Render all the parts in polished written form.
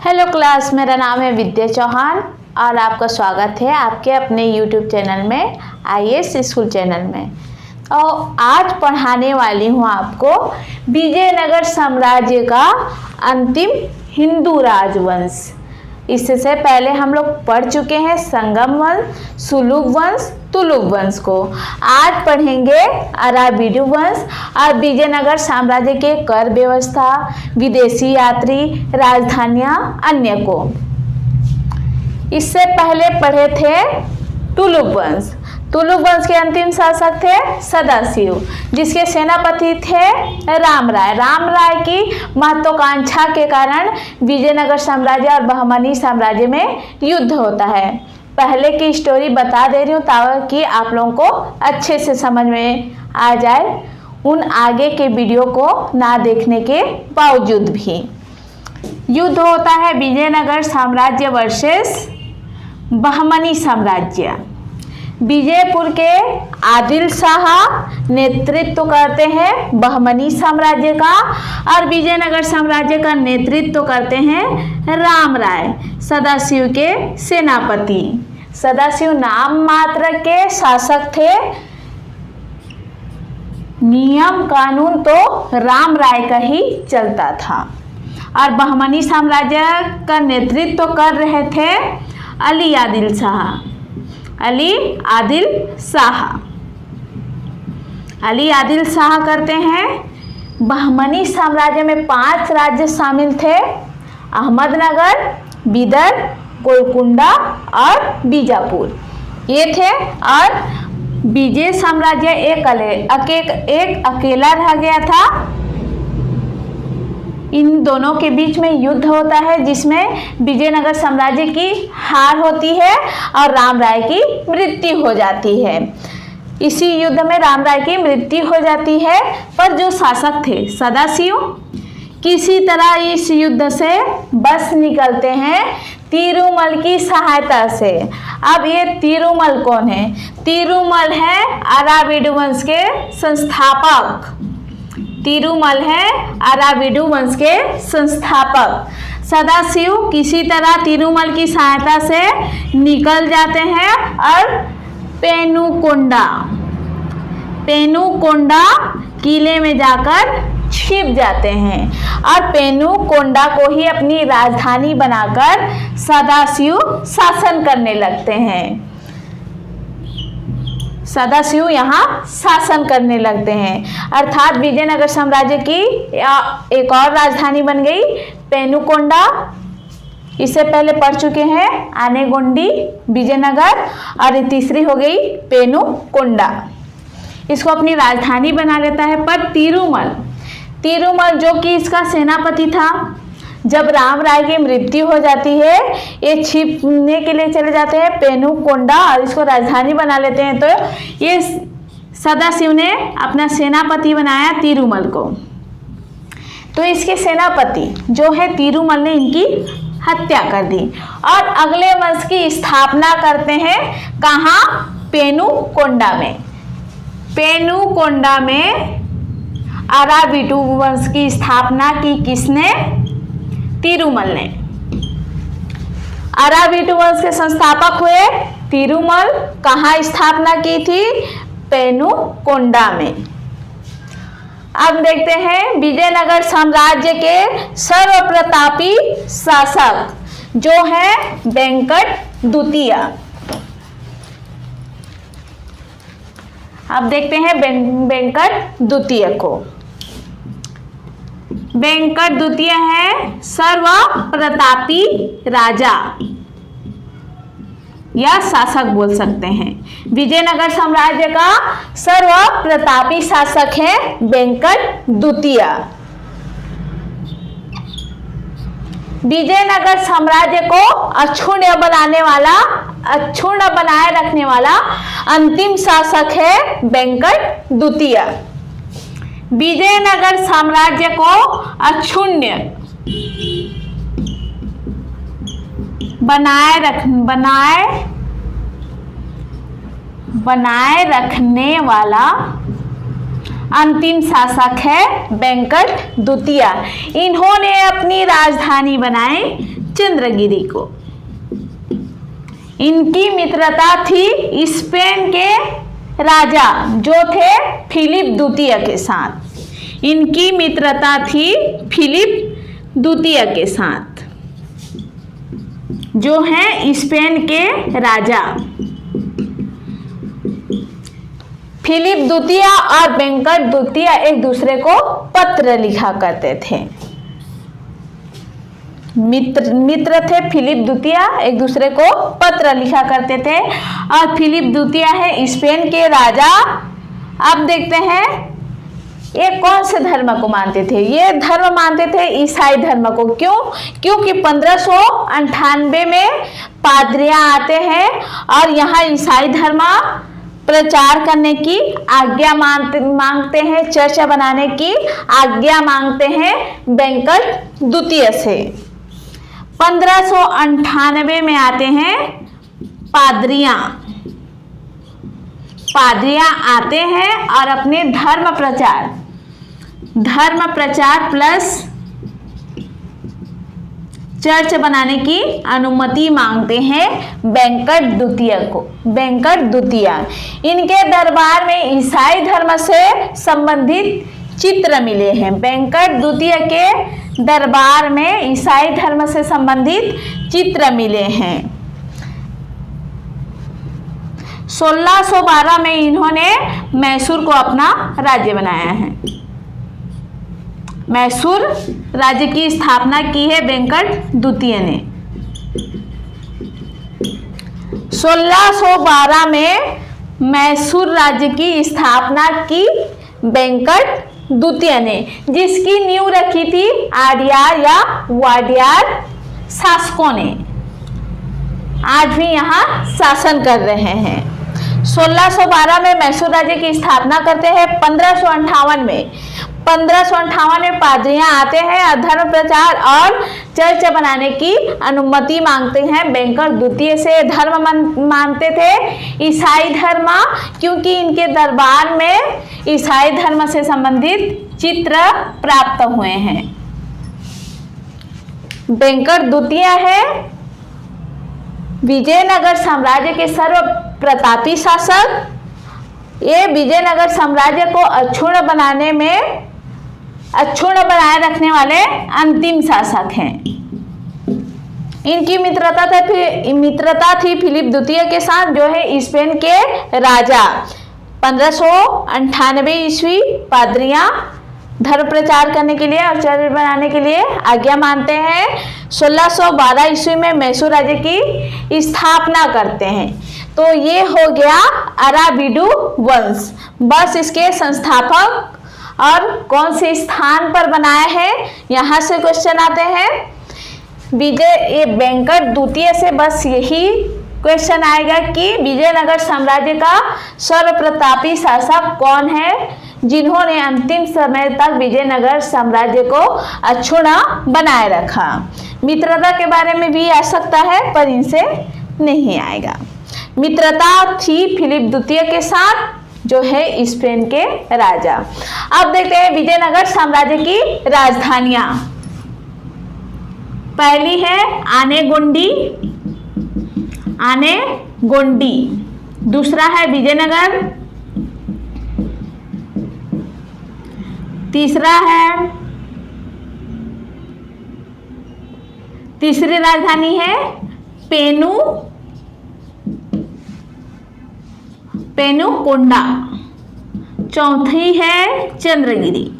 Hello class, मेरा नाम है विद्या चौहान और आपका स्वागत है आपके अपने यूट्यूब चैनल में आईएएस स्कूल चैनल में। और आज पढ़ाने वाली हूँ आपको विजयनगर साम्राज्य का अंतिम हिंदू राजवंश। इससे पहले हम लोग पढ़ चुके हैं संगम वंश, सुलुक वंश, तुलुक वंश को। आज पढ़ेंगे अराबिडु वंश और विजयनगर साम्राज्य के कर व्यवस्था, विदेशी यात्री, राजधानियां, अन्य को। इससे पहले पढ़े थे तुलुक वंश। तुलुक वंश के अंतिम शासक थे सदाशिव, जिसके सेनापति थे राम राय। राम राय की महत्वाकांक्षा के कारण विजयनगर साम्राज्य और बहमनी साम्राज्य में युद्ध होता है। पहले की स्टोरी बता दे रही हूँ ताकि आप लोगों को अच्छे से समझ में आ जाए, उन आगे के वीडियो को ना देखने के बावजूद भी। युद्ध होता है विजयनगर साम्राज्य वर्सेस बहमनी साम्राज्य। विजयपुर के आदिल शाह नेतृत्व करते हैं बहमनी साम्राज्य का और विजयनगर साम्राज्य का नेतृत्व करते हैं राम राय, सदाशिव के सेनापति। सदाशिव नाम मात्र के शासक थे, नियम कानून तो राम राय का ही चलता था। और बहमनी साम्राज्य का नेतृत्व कर रहे थे अली आदिल शाह। अली आदिल शाह करते हैं। बहमनी साम्राज्य में 5 राज्य शामिल थे: अहमदनगर, बिदर, गोलकुंडा और बीजापुर, ये थे। और विजय साम्राज्य एक अकेला रह गया था। इन दोनों के बीच में युद्ध होता है, जिसमें विजयनगर साम्राज्य की हार होती है और राम राय की मृत्यु हो जाती है। इसी युद्ध में राम राय की मृत्यु हो जाती है, पर जो शासक थे सदाशिव किसी तरह इस युद्ध से बच निकलते हैं तिरुमल की सहायता से। अब ये तिरुमल कौन है? तिरुमल है अराबिडु वंश के संस्थापक। तिरुमल है अराबिडु वंश के संस्थापक। सदाशिव किसी तरह तिरुमल की सहायता से निकल जाते हैं और पेनुकोंडा किले में जाकर छिप जाते हैं और पेनुकोंडा को ही अपनी राजधानी बनाकर सदाशिव शासन करने लगते हैं। सदाशिव यहाँ शासन करने लगते हैं, अर्थात विजयनगर साम्राज्य की एक और राजधानी बन गई पेनुकोंडा। इससे पहले पढ़ चुके हैं आनेगोंडी, विजयनगर, और तीसरी हो गई पेनुकोंडा। इसको अपनी राजधानी बना लेता है। पर तिरुमल जो कि इसका सेनापति था, जब राम राय की मृत्यु हो जाती है, ये छिपने के लिए चले जाते हैं पेनुकोंडा और इसको राजधानी बना लेते हैं। तो ये सदाशिव ने अपना सेनापति बनाया तिरुमल को। तो इसके सेनापति जो है तिरुमल ने इनकी हत्या कर दी और अगले वंश की स्थापना करते हैं। कहाँ? पेनुकोंडा में। पेनुकोंडा में अराबिडु वंश की स्थापना की किसने? तिरुमल ने। अराबिडु वंश के संस्थापक हुए तिरुमल। कहाँ स्थापना की थी? पेनुकोंडा में। अब देखते हैं विजयनगर साम्राज्य के सर्वप्रतापी शासक जो है वेंकट द्वितीय। अब देखते हैं वेंकट द्वितीय को। वेंकट द्वितीय है सर्वप्रतापी राजा या शासक बोल सकते हैं। विजयनगर साम्राज्य का सर्वप्रतापी शासक है वेंकट द्वितीय। विजयनगर साम्राज्य को अक्षुण्ण बनाए रखने वाला अंतिम शासक है वेंकट द्वितीय। विजयनगर साम्राज्य को अक्षुण्ण बनाए रखने वाला अंतिम शासक है वेंकट द्वितीय। इन्होंने अपनी राजधानी बनाई चंद्रगिरी को। इनकी मित्रता थी स्पेन के राजा जो थे फिलिप द्वितीय के साथ। इनकी मित्रता थी फिलिप द्वितीय के साथ जो हैं स्पेन के राजा। फिलिप द्वितीय और वेंकट द्वितीय एक दूसरे को पत्र लिखा करते थे। मित्र थे फिलिप द्वितीय, एक दूसरे को पत्र लिखा करते थे। और फिलिप द्वितीय है स्पेन के राजा। अब देखते हैं ये कौन से धर्म को मानते थे। ये धर्म मानते थे ईसाई धर्म को। क्यों? क्योंकि 1598 में पादरियां आते हैं और यहाँ ईसाई धर्म प्रचार करने की आज्ञा मांगते हैं, चर्चा बनाने की आज्ञा मांगते हैं वेंकट द्वितीय से। 1598 में आते हैं पादरियां आते हैं और अपने धर्म प्रचार प्लस चर्च बनाने की अनुमति मांगते हैं वेंकट द्वितीय। इनके दरबार में ईसाई धर्म से संबंधित चित्र मिले हैं। वेंकट द्वितीय के दरबार में ईसाई धर्म से संबंधित चित्र मिले हैं। 1612 में इन्होंने मैसूर को अपना राज्य बनाया है। मैसूर राज्य की स्थापना की है वेंकट द्वितीय ने। 1612 में मैसूर राज्य की स्थापना की वेंकट द्वितीय ने, जिसकी नींव रखी थी आर्यार या वाडियार शासकों ने। आज भी यहाँ शासन कर रहे हैं। 1612 में मैसूर राज्य की स्थापना करते हैं। 1558 में पादरियां आते हैं और धर्म प्रचार और चर्च बनाने की अनुमति मांगते हैं वेंकट द्वितीय से। धर्म मानते थे ईसाई धर्म, क्योंकि इनके दरबार में ईसाई धर्म से संबंधित चित्र प्राप्त हुए हैं। वेंकट द्वितीय है विजयनगर साम्राज्य के सर्व प्रतापी शासक। ये विजयनगर साम्राज्य को अक्षुण्ण बनाए रखने वाले अंतिम शासक हैं। इनकी मित्रता थी फिलिप द्वितीय के साथ जो है स्पेन के राजा। 1598 ईस्वी पादरियां धर्म प्रचार करने के लिए और चर्च बनाने के लिए आज्ञा मानते हैं। 1612 ईस्वी में मैसूर राज्य की स्थापना करते हैं। तो ये हो गया अराबिडो वंश। बस इसके संस्थापक और कौन से स्थान पर बनाया है, यहाँ से क्वेश्चन आते हैं। ये वेंकट द्वितीय से बस यही क्वेश्चन आएगा कि विजयनगर साम्राज्य का सर्वप्रतापी शासक कौन है, जिन्होंने अंतिम समय तक विजयनगर साम्राज्य को अक्षुण्ण बनाए रखा। मित्रता के बारे में भी आ सकता है पर इनसे नहीं आएगा। मित्रता थी फिलिप द्वितीय के साथ जो है स्पेन के राजा। अब देखते हैं विजयनगर साम्राज्य की राजधानियां। पहली है आनेगोंडी, दूसरा है विजयनगर, तीसरी राजधानी है पेनुकोंडा, चौथी है चंद्रगिरी।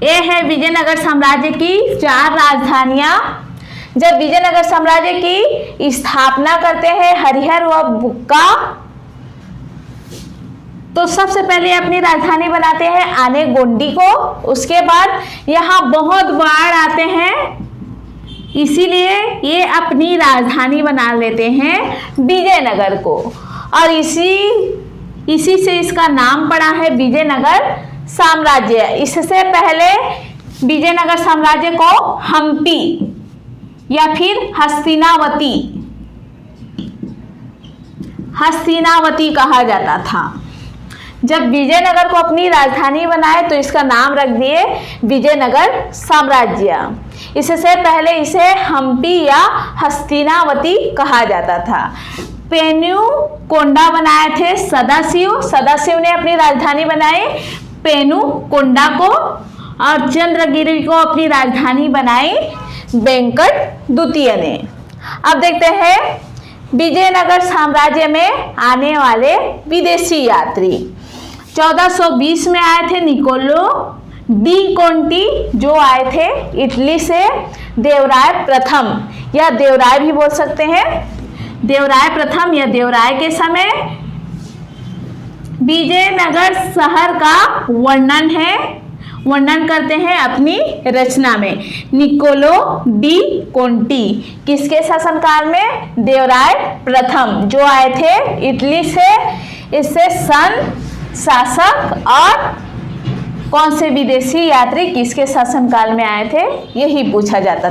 ये है विजयनगर साम्राज्य की 4 राजधानियां। जब विजयनगर साम्राज्य की स्थापना करते हैं हरिहर व बुक्का, तो सबसे पहले अपनी राजधानी बनाते हैं आनेगोंडी को। उसके बाद यहाँ बहुत बाढ़ आते हैं, इसीलिए ये अपनी राजधानी बना लेते हैं विजयनगर को, और इसी से इसका नाम पड़ा है विजयनगर साम्राज्य। इससे पहले विजयनगर साम्राज्य को हम्पी या फिर हस्तिनावती कहा जाता था। जब विजयनगर को अपनी राजधानी बनाए तो इसका नाम रख दिए विजयनगर साम्राज्य। इससे पहले इसे हम्पी या हस्तिनावती कहा जाता था। पेनुकोंडा बनाए थे सदाशिव, सदाशिव ने अपनी राजधानी बनाई पेनुकोंडा को, और चंद्रगिरी को अपनी राजधानी बनाई वेंकट द्वितीय ने। अब देखते हैं विजयनगर साम्राज्य में आने वाले विदेशी यात्री। 1420 में आए थे निकोलो डी कोंटी, जो आए थे इटली से। देवराय प्रथम या देवराय भी बोल सकते हैं, देवराय प्रथम या देवराय के समय विजयनगर शहर का वर्णन करते हैं अपनी रचना में। निकोलो डी कोंटी किसके शासनकाल में? देवराय प्रथम, जो आए थे इटली से। इससे सन, शासक और कौन से विदेशी यात्री किसके शासनकाल में आए थे, यही पूछा जाता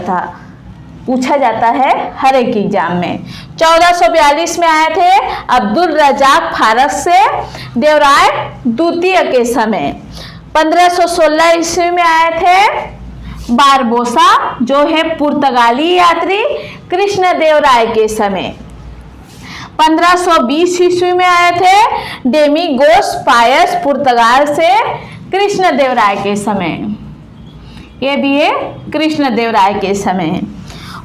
है हर एक एग्जाम में। 1442 में आए थे अब्दुल रजाक फारस से, देवराय द्वितीय के समय। 1516 ईस्वी में आए थे बारबोसा, जो है पुर्तगाली यात्री, कृष्णदेवराय के समय। 1520 ईस्वी में आए थे डेमिगोस पायस, पुर्तगाल से, कृष्णदेवराय के समय। ये भी है कृष्णदेवराय के समय।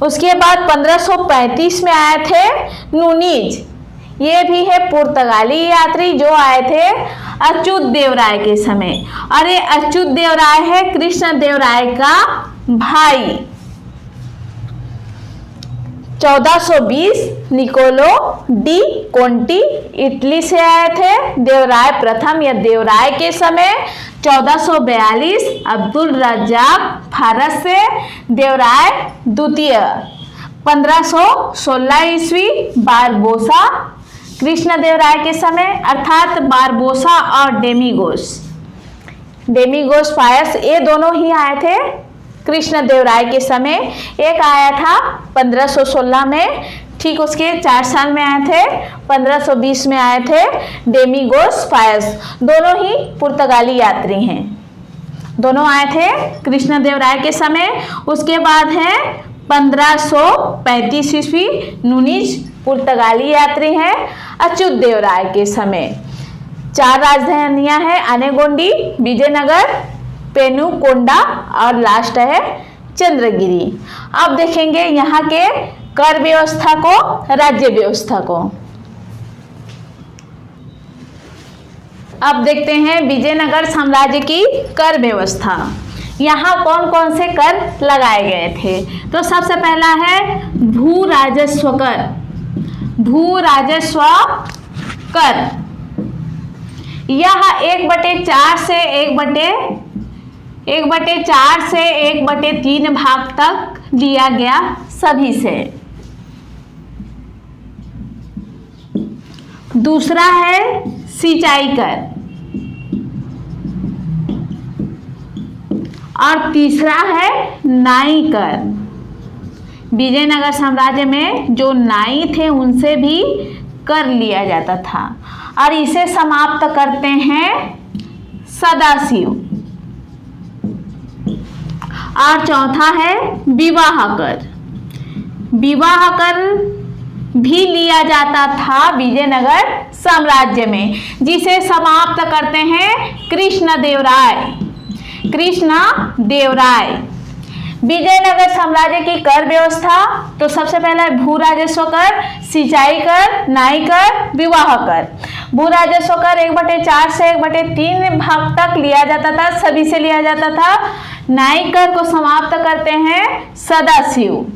उसके बाद 1535 में आए थे नूनीज, ये भी है पुर्तगाली यात्री, जो आए थे अच्युत देवराय के समय। और ये अच्युत देवराय है कृष्णदेवराय का भाई। 1420 निकोलो डी कोंटी इटली से आए थे, देवराय प्रथम या देवराय के समय। 1442 अब्दुल रजाक फारस से, देवराय द्वितीय। 1516 ईस्वी बारबोसा, कृष्णदेवराय के समय, अर्थात बारबोसा और डेमिगोस पायस, ये दोनों ही आए थे कृष्णदेवराय के समय। एक आया था 1516 में, ठीक उसके 4 साल में आए थे 1520 में आए थे डेमिगोस पायस। दोनों ही पुर्तगाली यात्री हैं, दोनों आए थे कृष्णदेवराय के समय। उसके बाद है 1535 ईस्वी नूनीज, पुर्तगाली यात्री हैं, अच्युत देवराय के समय। 4 राजधानियां हैं, आनेगोंडी, विजयनगर, पेनुकोंडा और लास्ट है चंद्रगिरी। अब देखेंगे यहाँ के कर व्यवस्था को, राज्य व्यवस्था को। अब देखते हैं विजयनगर साम्राज्य की कर व्यवस्था। यहाँ कौन कौन से कर लगाए गए थे? तो सबसे पहला है भू राजस्व कर। भू राजस्व कर यह 1/4 से 1/3 भाग तक लिया गया सभी से। दूसरा है सिंचाई कर, और तीसरा है नाई कर। विजयनगर साम्राज्य में जो नाई थे उनसे भी कर लिया जाता था, और इसे समाप्त करते हैं सदाशिव। और चौथा है विवाह कर। विवाह कर भी लिया जाता था विजयनगर साम्राज्य में, जिसे समाप्त करते हैं कृष्णदेवराय। विजयनगर साम्राज्य की कर व्यवस्था, तो सबसे पहला है भू राजस्व कर, सिंचाई कर, नाई कर, विवाह कर। भू राजस्व कर 1/4 से 1/3 भाग तक लिया जाता था, सभी से लिया जाता था। नाई कर को समाप्त करते हैं सदाशिव।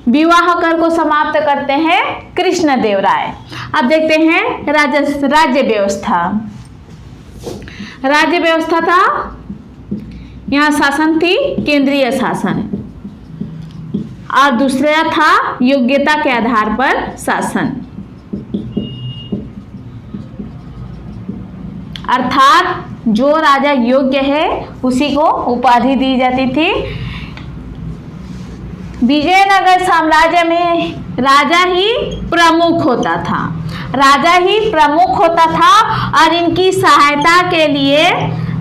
विवाह कर को समाप्त करते हैं कृष्णदेवराय। अब देखते हैं राज्य व्यवस्था। राज्य व्यवस्था था, यहाँ शासन थी केंद्रीय शासन, और दूसरा था योग्यता के आधार पर शासन, अर्थात जो राजा योग्य है उसी को उपाधि दी जाती थी। विजयनगर साम्राज्य में राजा ही प्रमुख होता था, और इनकी सहायता के लिए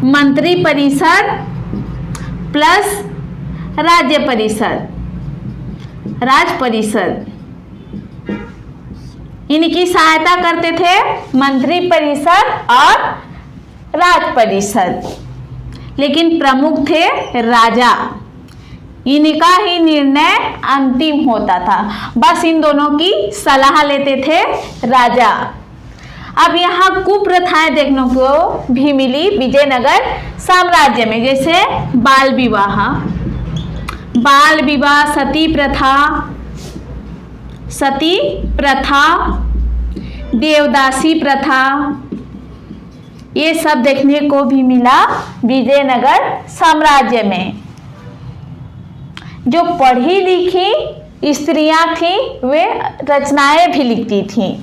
मंत्री परिषद प्लस राज्य परिषद, राज परिषद। इनकी सहायता करते थे मंत्री परिषद और राज परिषद, लेकिन प्रमुख थे राजा। इनका ही निर्णय अंतिम होता था, बस इन दोनों की सलाह लेते थे राजा। अब यहाँ कुप्रथाएं देखने को भी मिली विजयनगर साम्राज्य में, जैसे बाल विवाह, सती प्रथा, देवदासी प्रथा, ये सब देखने को भी मिला विजयनगर साम्राज्य में। जो पढ़ी लिखी स्त्रियां थीं वे रचनाएं भी लिखती थीं।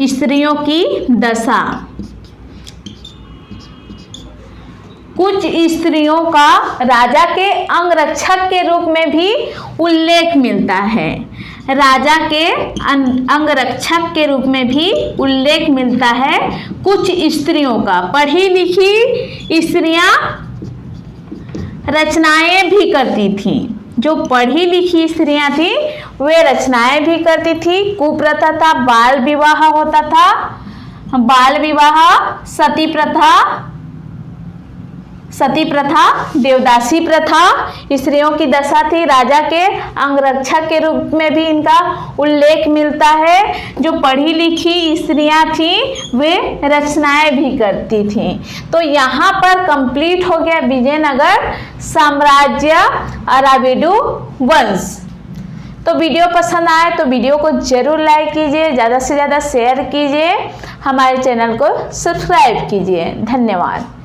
स्त्रियों की दशा, कुछ स्त्रियों का राजा के अंगरक्षक के रूप में भी उल्लेख मिलता है। राजा के अंगरक्षक के रूप में भी उल्लेख मिलता है कुछ स्त्रियों का। पढ़ी लिखी स्त्रियां रचनाएं भी करती थीं। जो पढ़ी लिखी स्त्रियां थीं वे रचनाएं भी करती थी। कुप्रथा था, बाल विवाह होता था, बाल विवाह, सती प्रथा, देवदासी प्रथा, स्त्रियों की दशा थी। राजा के अंगरक्षक के रूप में भी इनका उल्लेख मिलता है। जो पढ़ी लिखी स्त्रियां थीं वे रचनाएं भी करती थीं। तो यहाँ पर कंप्लीट हो गया विजयनगर साम्राज्य अराविडु वंश। तो वीडियो पसंद आए तो वीडियो को जरूर लाइक कीजिए, ज़्यादा से ज़्यादा शेयर कीजिए, हमारे चैनल को सब्सक्राइब कीजिए। धन्यवाद।